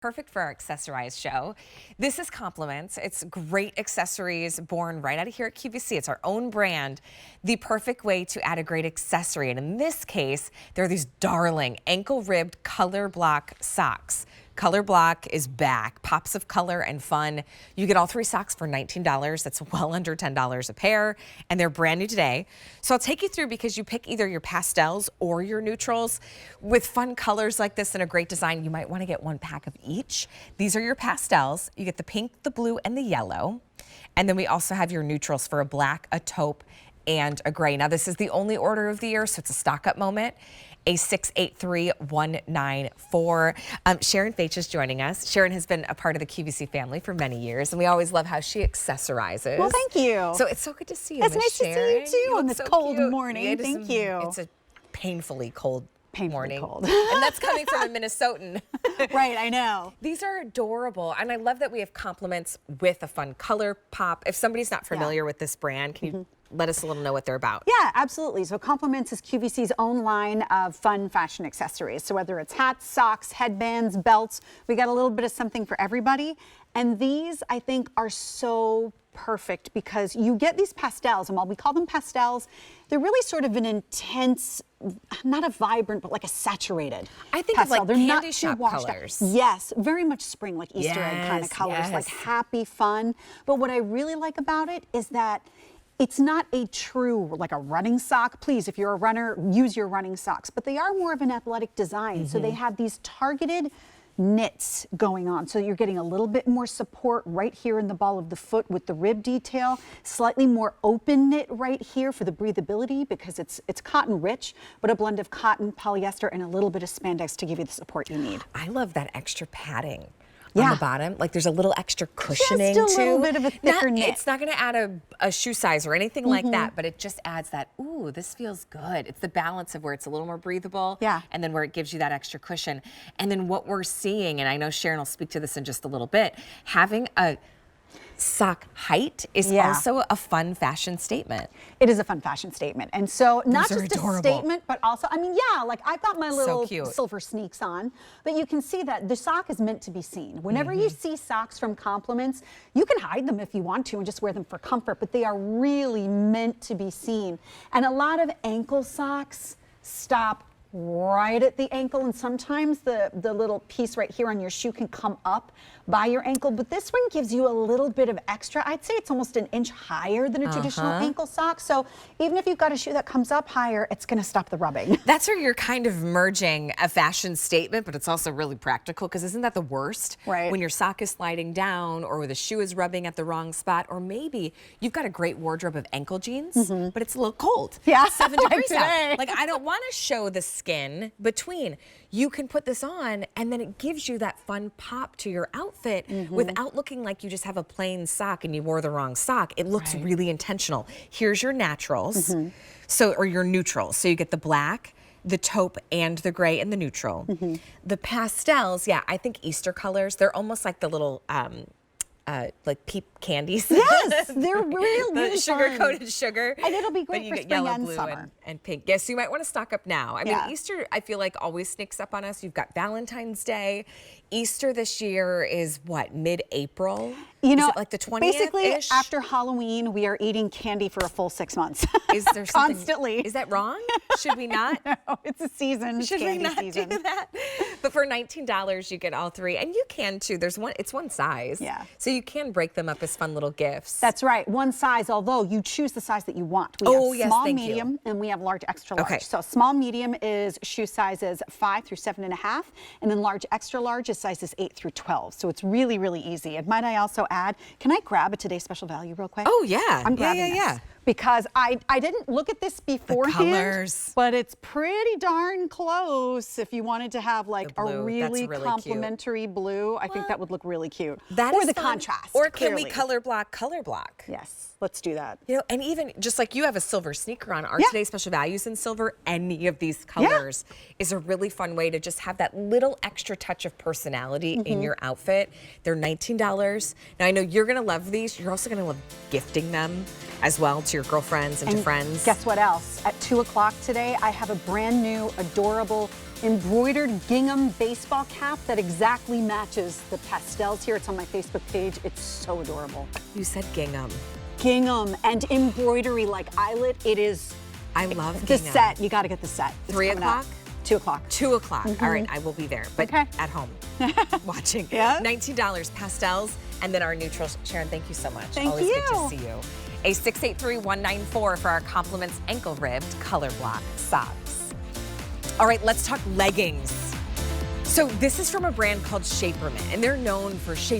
Perfect for our accessorized show. This is Compliments. It's great accessories born right out of here at QVC. It's our own brand, the perfect way to add a great accessory. And in this case, there are these darling ankle-ribbed Colorblock socks. Colorblock is back. Pops of color and fun. You get all 3 socks for $19. That's well under $10 a pair, and they're brand new today. So I'll take you through because you pick either your pastels or your neutrals. With fun colors like this and a great design, you might want to get 1 pack of each. These are your pastels. You get the pink, the blue, and the yellow. And then we also have your neutrals for a black, a taupe, and a gray. Now this is the only order of the year, so it's a stock up moment. A683194. Sharon Faich is joining us. Sharon has been a part of the QVC family for many years, and we always love how she accessorizes. Well, thank you. So it's so good to see you, It's Miss nice Sharon. to see you too on this so cold cute. morning. Thank you. It's a painfully cold morning. Cold. And that's coming from a Minnesotan. Right, I know. These are adorable, and I love that we have compliments with a fun color pop. If somebody's not familiar with this brand, can you let us a little know what they're about? Yeah, absolutely. So Compliments is QVC's own line of fun fashion accessories. So whether it's hats, socks, headbands, belts, we got a little bit of something for everybody. And these, I think, are so perfect because you get these pastels, and while we call them pastels, they're really sort of an intense, not a vibrant, but like a saturated I think pastel. of like they're candy not too shop washed out. colors. Yes, very much spring, like Easter egg kind of colors, like happy, fun. But what I really like about it is that it's not a true, like a running sock. Please, if you're a runner, use your running socks. But they are more of an athletic design. So they have these targeted knits going on. So you're getting a little bit more support right here in the ball of the foot with the rib detail, slightly more open knit right here for the breathability because it's cotton rich, but a blend of cotton, polyester, and a little bit of spandex to give you the support you need. I love that extra padding. On the bottom, like there's a little extra cushioning just a too. little bit of a thicker knit. It's not going to add a shoe size or anything like that, but it just adds that, ooh, this feels good. It's the balance of where it's a little more breathable, and then where it gives you that extra cushion. And then what we're seeing, and I know Sharon will speak to this in just a little bit, having a sock height is also a fun fashion statement. It is a fun fashion statement. And so not just a statement, but also, I mean, yeah, like I've got my little silver sneaks on, but you can see that the sock is meant to be seen. Whenever you see socks from Compliments, you can hide them if you want to and just wear them for comfort, but they are really meant to be seen. And a lot of ankle socks stop right at the ankle, and sometimes the little piece right here on your shoe can come up by your ankle, but this one gives you a little bit of extra. I'd say it's almost an inch higher than a traditional ankle sock, so even if you've got a shoe that comes up higher, it's going to stop the rubbing. That's where you're kind of merging a fashion statement, but it's also really practical, because isn't that the worst? Right. When your sock is sliding down, or the shoe is rubbing at the wrong spot, or maybe you've got a great wardrobe of ankle jeans, but it's a little cold. Yeah, 7 degrees out. Like, I don't want to show the skin between. You can put this on, and then it gives you that fun pop to your outfit without looking like you just have a plain sock and you wore the wrong sock. It looks really intentional. Here's your naturals, or your neutrals. So you get the black, the taupe, and the gray, and the neutral. The pastels, I think Easter colors, they're almost like the little like peep candies. Yes, they're really sugar-coated sugar. And it'll be great but you for get spring yellow, and blue, summer. And pink. Yes, you might want to stock up now. I mean, Easter, I feel like always sneaks up on us. You've got Valentine's Day. Easter this year is what, mid-April? You know, is it like the 20th-ish? Basically, after Halloween, we are eating candy for a full 6 months. Is there something, constantly? Is that wrong? Should we not? No, it's a season. Should we not do that? But for $19, you get all 3, and you can too. There's one. It's one size. Yeah. So you can break them up as fun little gifts. That's right. One size, although you choose the size that you want. We have small, medium, and we have large, extra large. Okay. So small, medium is shoe sizes 5 through 7.5, and then large, extra large is sizes 8 through 12. So it's really, really easy. And might I also add, can I grab a today's special value real quick? Oh, yeah. I'm grabbing this. Because I didn't look at this beforehand, but it's pretty darn close. If you wanted to have like a really complimentary blue, I think that would look really cute. That or is the fun. contrast. Or can we Colorblock? Yes, let's do that. You know, and even just like you have a silver sneaker on, our today's special values in silver, any of these colors is a really fun way to just have that little extra touch of personality in your outfit. They're $19. Now I know you're gonna love these. You're also gonna love gifting them as well to your girlfriends and to friends. Guess what else? At 2 o'clock today, I have a brand new, adorable embroidered gingham baseball cap that exactly matches the pastels here. It's on my Facebook page. It's so adorable. You said gingham. Gingham and embroidery like eyelet. It is. I love the gingham. set. You got to get the set. 3 o'clock? 2 o'clock. 2 o'clock. All right, I will be there, but at home watching. Yeah. $19 pastels, and then our neutrals. Sharon, thank you so much. Thank Always you. good to see you. A 683-194 for our Compliments ankle ribbed Colorblock socks. All right, let's talk leggings. So this is from a brand called Shaperman, and they're known for shape